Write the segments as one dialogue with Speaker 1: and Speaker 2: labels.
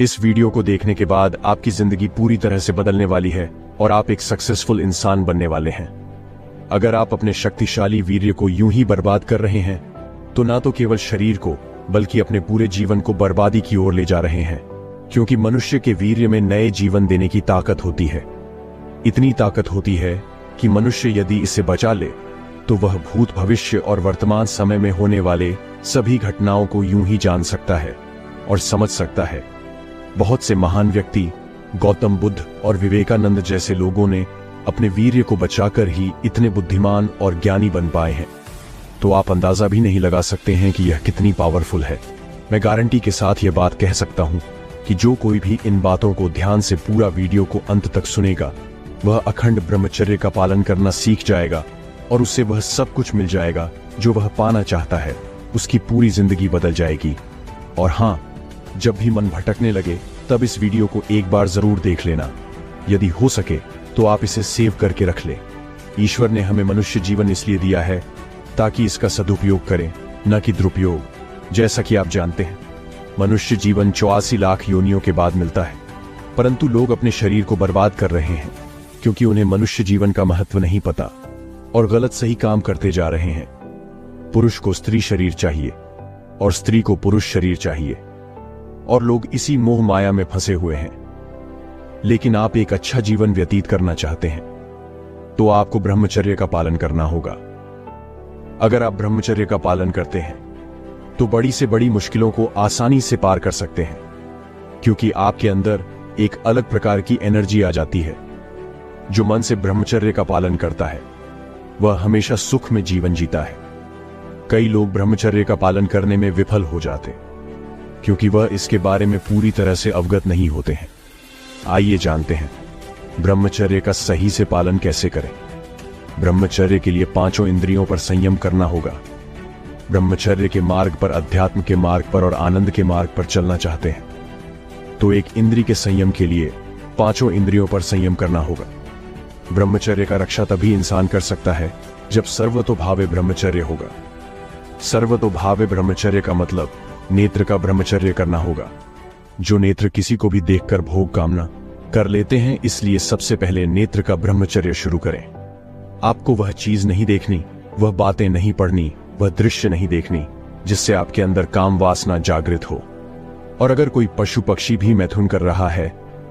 Speaker 1: इस वीडियो को देखने के बाद आपकी जिंदगी पूरी तरह से बदलने वाली है और आप एक सक्सेसफुल इंसान बनने वाले हैं। अगर आप अपने शक्तिशाली वीर्य को यूं ही बर्बाद कर रहे हैं तो ना तो केवल शरीर को बल्कि अपने पूरे जीवन को बर्बादी की ओर ले जा रहे हैं, क्योंकि मनुष्य के वीर्य में नए जीवन देने की ताकत होती है। इतनी ताकत होती है कि मनुष्य यदि इसे बचा ले तो वह भूत, भविष्य और वर्तमान समय में होने वाले सभी घटनाओं को यूं ही जान सकता है और समझ सकता है। बहुत से महान व्यक्ति, गौतम बुद्ध और विवेकानंद जैसे लोगों ने अपने वीर्य को बचाकर ही इतने बुद्धिमान और ज्ञानी बन पाए हैं। तो आप अंदाजा भी नहीं लगा सकते हैं कि यह कितनी पावरफुल है। मैं गारंटी के साथ यह बात कह सकता हूं कि जो कोई भी इन बातों को ध्यान से पूरा वीडियो को अंत तक सुनेगा, वह अखंड ब्रह्मचर्य का पालन करना सीख जाएगा और उससे वह सब कुछ मिल जाएगा जो वह पाना चाहता है। उसकी पूरी जिंदगी बदल जाएगी। और हां, जब भी मन भटकने लगे तब इस वीडियो को एक बार जरूर देख लेना। यदि हो सके तो आप इसे सेव करके रख लें। ईश्वर ने हमें मनुष्य जीवन इसलिए दिया है ताकि इसका सदुपयोग करें, न कि दुरुपयोग। जैसा कि आप जानते हैं, मनुष्य जीवन 84 लाख योनियों के बाद मिलता है, परंतु लोग अपने शरीर को बर्बाद कर रहे हैं क्योंकि उन्हें मनुष्य जीवन का महत्व नहीं पता और गलत सही काम करते जा रहे हैं। पुरुष को स्त्री शरीर चाहिए और स्त्री को पुरुष शरीर चाहिए और लोग इसी मोह माया में फंसे हुए हैं। लेकिन आप एक अच्छा जीवन व्यतीत करना चाहते हैं तो आपको ब्रह्मचर्य का पालन करना होगा। अगर आप ब्रह्मचर्य का पालन करते हैं तो बड़ी से बड़ी मुश्किलों को आसानी से पार कर सकते हैं, क्योंकि आपके अंदर एक अलग प्रकार की एनर्जी आ जाती है। जो मन से ब्रह्मचर्य का पालन करता है वह हमेशा सुख में जीवन जीता है। कई लोग ब्रह्मचर्य का पालन करने में विफल हो जाते क्योंकि वह इसके बारे में पूरी तरह से अवगत नहीं होते हैं। आइए जानते हैं ब्रह्मचर्य का सही से पालन कैसे करें। ब्रह्मचर्य के लिए 5 इंद्रियों पर संयम करना होगा। ब्रह्मचर्य के मार्ग पर, अध्यात्म के मार्ग पर और आनंद के मार्ग पर चलना चाहते हैं तो एक इंद्रिय के संयम के लिए 5 इंद्रियों पर संयम करना होगा। ब्रह्मचर्य का रक्षा तभी इंसान कर सकता है जब सर्वतोभावे ब्रह्मचर्य होगा। सर्वतोभावे ब्रह्मचर्य का मतलब नेत्र का ब्रह्मचर्य करना होगा। जो नेत्र किसी को भी देखकर भोग कामना कर लेते हैं, इसलिए सबसे पहले नेत्र का ब्रह्मचर्य शुरू करें। आपको वह चीज नहीं देखनी, वह बातें नहीं पढ़नी, वह दृश्य नहीं देखनी जिससे आपके अंदर काम वासना जागृत हो। और अगर कोई पशु पक्षी भी मैथुन कर रहा है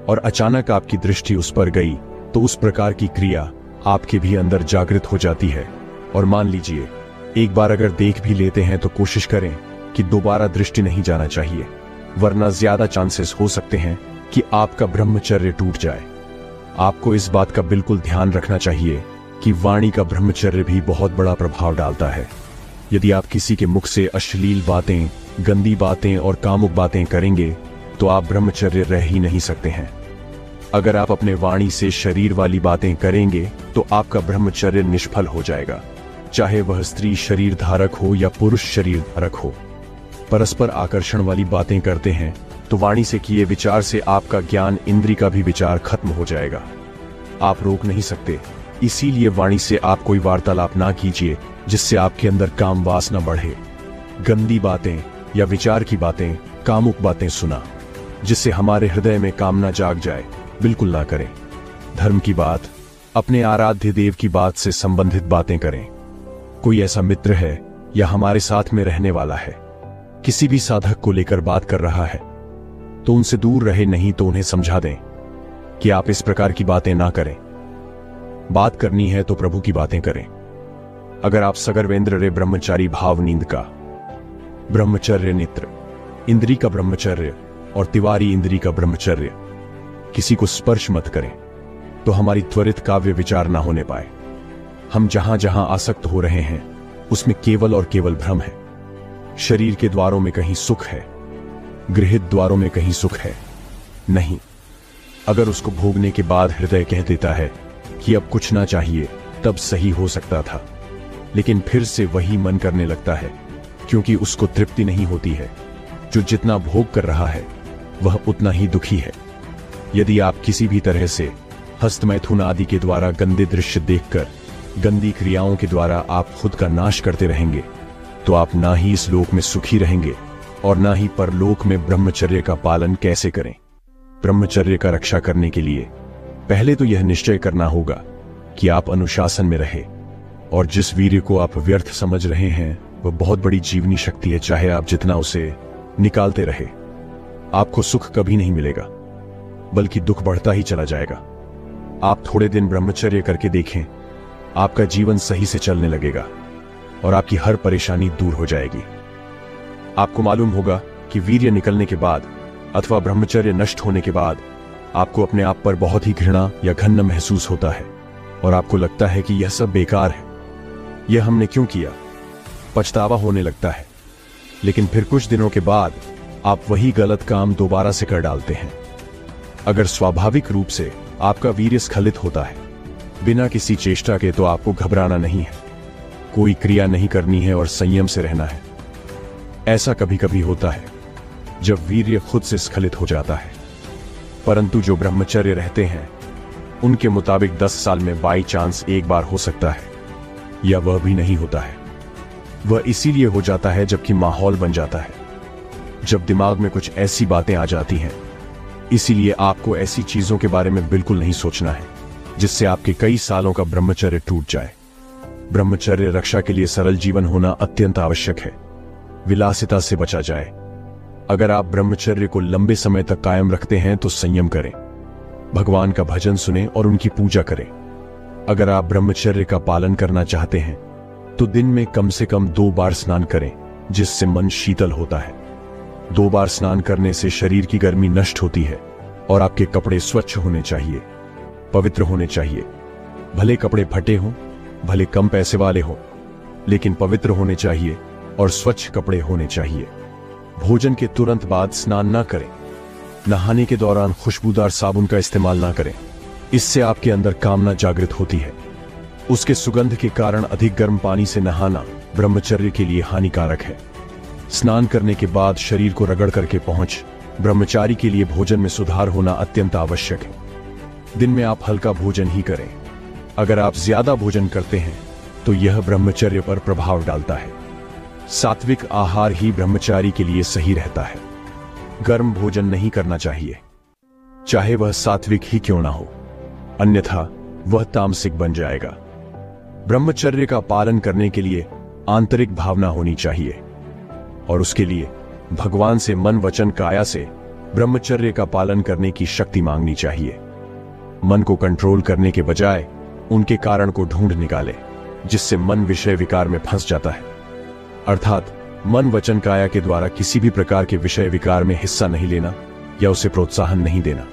Speaker 1: और अचानक आपकी दृष्टि उस पर गई तो उस प्रकार की क्रिया आपके भी अंदर जागृत हो जाती है। और मान लीजिए एक बार अगर देख भी लेते हैं तो कोशिश करें कि दोबारा दृष्टि नहीं जाना चाहिए, वरना ज्यादा चांसेस हो सकते हैं कि आपका ब्रह्मचर्य टूट जाए। आपको इस बात का बिल्कुल ध्यान रखना चाहिए कि वाणी का ब्रह्मचर्य भी बहुत बड़ा प्रभाव डालता है। यदि आप किसी के मुख से अश्लील बातें, गंदी बातें और कामुक बातें करेंगे तो आप ब्रह्मचर्य रह ही नहीं सकते हैं। अगर आप अपने वाणी से शरीर वाली बातें करेंगे तो आपका ब्रह्मचर्य निष्फल हो जाएगा, चाहे वह स्त्री शरीर धारक हो या पुरुष शरीर धारक हो। परस्पर आकर्षण वाली बातें करते हैं तो वाणी से किए विचार से आपका ज्ञान इंद्रिय का भी विचार खत्म हो जाएगा। आप रोक नहीं सकते, इसीलिए वाणी से आप कोई वार्तालाप ना कीजिए जिससे आपके अंदर काम वासना बढ़े। गंदी बातें या विचार की बातें, कामुक बातें सुना जिससे हमारे हृदय में कामना जाग जाए, बिल्कुल ना करें। धर्म की बात, अपने आराध्य देव की बात से संबंधित बातें करें। कोई ऐसा मित्र है या हमारे साथ में रहने वाला है, किसी भी साधक को लेकर बात कर रहा है तो उनसे दूर रहे, नहीं तो उन्हें समझा दें कि आप इस प्रकार की बातें ना करें। बात करनी है तो प्रभु की बातें करें। अगर आप सगर्वेंद्र रे ब्रह्मचारी भाव नींद का ब्रह्मचर्य, नेत्र इंद्री का ब्रह्मचर्य और तिवारी इंद्री का ब्रह्मचर्य, किसी को स्पर्श मत करें तो हमारी त्वरित काव्य विचार ना होने पाए। हम जहां जहां आसक्त हो रहे हैं उसमें केवल और केवल भ्रम है। शरीर के द्वारों में कहीं सुख है, गृहित द्वारों में कहीं सुख है नहीं। अगर उसको भोगने के बाद हृदय कह देता है कि अब कुछ ना चाहिए, तब सही हो सकता था, लेकिन फिर से वही मन करने लगता है क्योंकि उसको तृप्ति नहीं होती है। जो जितना भोग कर रहा है वह उतना ही दुखी है। यदि आप किसी भी तरह से हस्तमैथुन आदि के द्वारा गंदे दृश्य देखकर, गंदी क्रियाओं के द्वारा आप खुद का नाश करते रहेंगे तो आप ना ही इस लोक में सुखी रहेंगे और ना ही परलोक में ब्रह्मचर्य का पालन कैसे करें। ब्रह्मचर्य का रक्षा करने के लिए पहले तो यह निश्चय करना होगा कि आप अनुशासन में रहे, और जिस वीर्य को आप व्यर्थ समझ रहे हैं वह बहुत बड़ी जीवनी शक्ति है। चाहे आप जितना उसे निकालते रहे, आपको सुख कभी नहीं मिलेगा, बल्कि दुख बढ़ता ही चला जाएगा। आप थोड़े दिन ब्रह्मचर्य करके देखें, आपका जीवन सही से चलने लगेगा और आपकी हर परेशानी दूर हो जाएगी। आपको मालूम होगा कि वीर्य निकलने के बाद अथवा ब्रह्मचर्य नष्ट होने के बाद आपको अपने आप पर बहुत ही घृणा या घृण्य महसूस होता है और आपको लगता है कि यह सब बेकार है, यह हमने क्यों किया, पछतावा होने लगता है। लेकिन फिर कुछ दिनों के बाद आप वही गलत काम दोबारा से कर डालते हैं। अगर स्वाभाविक रूप से आपका वीर्य स्खलित होता है बिना किसी चेष्टा के, तो आपको घबराना नहीं है, कोई क्रिया नहीं करनी है और संयम से रहना है। ऐसा कभी कभी होता है जब वीर्य खुद से स्खलित हो जाता है, परंतु जो ब्रह्मचर्य रहते हैं उनके मुताबिक 10 साल में बाई चांस एक बार हो सकता है, या वह भी नहीं होता है। वह इसीलिए हो जाता है जबकि माहौल बन जाता है, जब दिमाग में कुछ ऐसी बातें आ जाती हैं। इसीलिए आपको ऐसी चीजों के बारे में बिल्कुल नहीं सोचना है जिससे आपके कई सालों का ब्रह्मचर्य टूट जाए। ब्रह्मचर्य रक्षा के लिए सरल जीवन होना अत्यंत आवश्यक है। विलासिता से बचा जाए। अगर आप ब्रह्मचर्य को लंबे समय तक कायम रखते हैं तो संयम करें, भगवान का भजन सुनें और उनकी पूजा करें। अगर आप ब्रह्मचर्य का पालन करना चाहते हैं तो दिन में कम से कम 2 बार स्नान करें, जिससे मन शीतल होता है। 2 बार स्नान करने से शरीर की गर्मी नष्ट होती है और आपके कपड़े स्वच्छ होने चाहिए, पवित्र होने चाहिए। भले कपड़े फटे हों, भले कम पैसे वाले हों, लेकिन पवित्र होने चाहिए और स्वच्छ कपड़े होने चाहिए। भोजन के तुरंत बाद स्नान ना करें। नहाने के दौरान खुशबूदार साबुन का इस्तेमाल ना करें, इससे आपके अंदर कामना जागृत होती है। उसके सुगंध के कारण अधिक गर्म पानी से नहाना ब्रह्मचर्य के लिए हानिकारक है। स्नान करने के बाद शरीर को रगड़ करके पहुंच ब्रह्मचारी के लिए भोजन में सुधार होना अत्यंत आवश्यक है। दिन में आप हल्का भोजन ही करें। अगर आप ज्यादा भोजन करते हैं तो यह ब्रह्मचर्य पर प्रभाव डालता है। सात्विक आहार ही ब्रह्मचारी के लिए सही रहता है। गर्म भोजन नहीं करना चाहिए, चाहे वह सात्विक ही क्यों ना हो, अन्यथा वह तामसिक बन जाएगा। ब्रह्मचर्य का पालन करने के लिए आंतरिक भावना होनी चाहिए और उसके लिए भगवान से मन वचन काया से ब्रह्मचर्य का पालन करने की शक्ति मांगनी चाहिए। मन को कंट्रोल करने के बजाय उनके कारण को ढूंढ निकाले, जिससे मन विषय विकार में फंस जाता है। अर्थात मन वचन काया के द्वारा किसी भी प्रकार के विषय विकार में हिस्सा नहीं लेना या उसे प्रोत्साहन नहीं देना।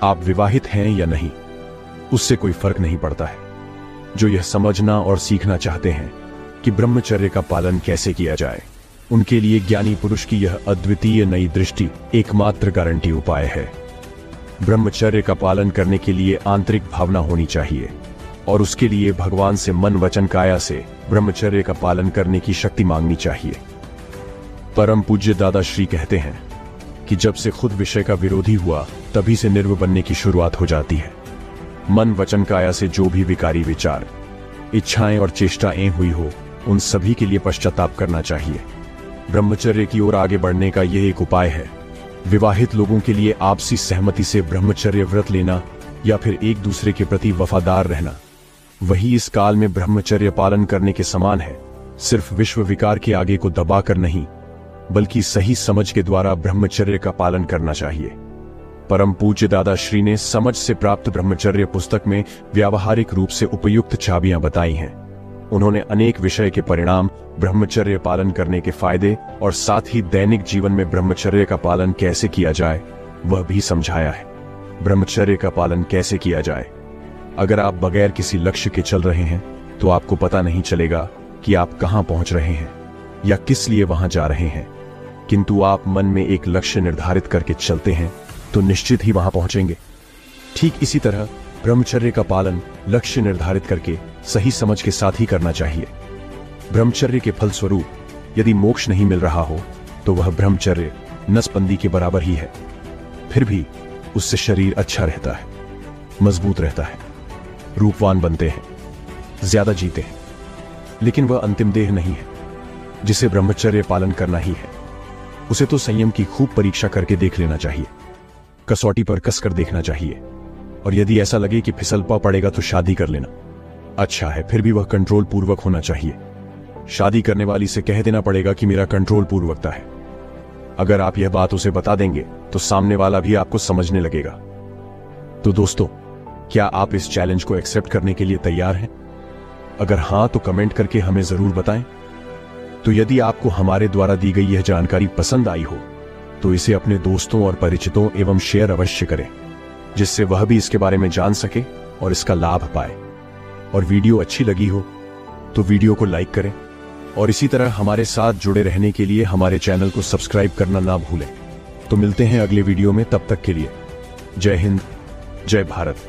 Speaker 1: आप विवाहित हैं या नहीं, उससे कोई फर्क नहीं पड़ता है। जो यह समझना और सीखना चाहते हैं कि ब्रह्मचर्य का पालन कैसे किया जाए, उनके लिए ज्ञानी पुरुष की यह अद्वितीय नई दृष्टि एकमात्र गारंटी उपाय है। ब्रह्मचर्य का पालन करने के लिए आंतरिक भावना होनी चाहिए और उसके लिए भगवान से मन वचन काया से ब्रह्मचर्य का पालन करने की शक्ति मांगनी चाहिए। परम पूज्य दादा श्री कहते हैं कि जब से खुद विषय का विरोधी हुआ, तभी से निर्व बनने की शुरुआत हो जाती है। मन वचन काया से जो भी विकारी विचार, इच्छाएं और चेष्टाएं हुई हो, उन सभी के लिए पश्चाताप करना चाहिए। ब्रह्मचर्य की ओर आगे बढ़ने का यह एक उपाय है। विवाहित लोगों के लिए आपसी सहमति से ब्रह्मचर्य व्रत लेना या फिर एक दूसरे के प्रति वफादार रहना, वही इस काल में ब्रह्मचर्य पालन करने के समान है। सिर्फ विश्व विकार के आगे को दबाकर नहीं, बल्कि सही समझ के द्वारा ब्रह्मचर्य का पालन करना चाहिए। परम पूज्य दादा श्री ने समझ से प्राप्त ब्रह्मचर्य पुस्तक में व्यावहारिक रूप से उपयुक्त चाबियां बताई हैं। उन्होंने अनेक विषय के परिणाम, ब्रह्मचर्य पालन करने के फायदे और साथ ही दैनिक जीवन में ब्रह्मचर्य का पालन कैसे किया जाए वह भी समझाया है। ब्रह्मचर्य का पालन कैसे किया जाए? अगर आप बगैर किसी लक्ष्य के चल रहे हैं तो आपको पता नहीं चलेगा कि आप कहां पहुंच रहे हैं या किस लिए वहां जा रहे हैं, किंतु आप मन में एक लक्ष्य निर्धारित करके चलते हैं तो निश्चित ही वहां पहुंचेंगे। ठीक इसी तरह ब्रह्मचर्य का पालन लक्ष्य निर्धारित करके सही समझ के साथ ही करना चाहिए। ब्रह्मचर्य के फलस्वरूप यदि मोक्ष नहीं मिल रहा हो तो वह ब्रह्मचर्य नसबंदी के बराबर ही है। फिर भी उससे शरीर अच्छा रहता है, मजबूत रहता है, रूपवान बनते हैं, ज्यादा जीते हैं, लेकिन वह अंतिम देह नहीं है जिसे ब्रह्मचर्य पालन करना ही है। उसे तो संयम की खूब परीक्षा करके देख लेना चाहिए, कसौटी पर कसकर देखना चाहिए, और यदि ऐसा लगे कि फिसल पड़ेगा तो शादी कर लेना अच्छा है। फिर भी वह कंट्रोल पूर्वक होना चाहिए। शादी करने वाली से कह देना पड़ेगा कि मेरा कंट्रोल पूर्वकता है। अगर आप यह बात उसे बता देंगे तो सामने वाला भी आपको समझने लगेगा। तो दोस्तों, क्या आप इस चैलेंज को एक्सेप्ट करने के लिए तैयार हैं? अगर हां तो कमेंट करके हमें जरूर बताएं। तो यदि आपको हमारे द्वारा दी गई यह जानकारी पसंद आई हो तो इसे अपने दोस्तों और परिचितों एवं शेयर अवश्य करें, जिससे वह भी इसके बारे में जान सके और इसका लाभ पाए। और वीडियो अच्छी लगी हो तो वीडियो को लाइक करें, और इसी तरह हमारे साथ जुड़े रहने के लिए हमारे चैनल को सब्सक्राइब करना ना भूलें। तो मिलते हैं अगले वीडियो में, तब तक के लिए जय हिंद, जय भारत।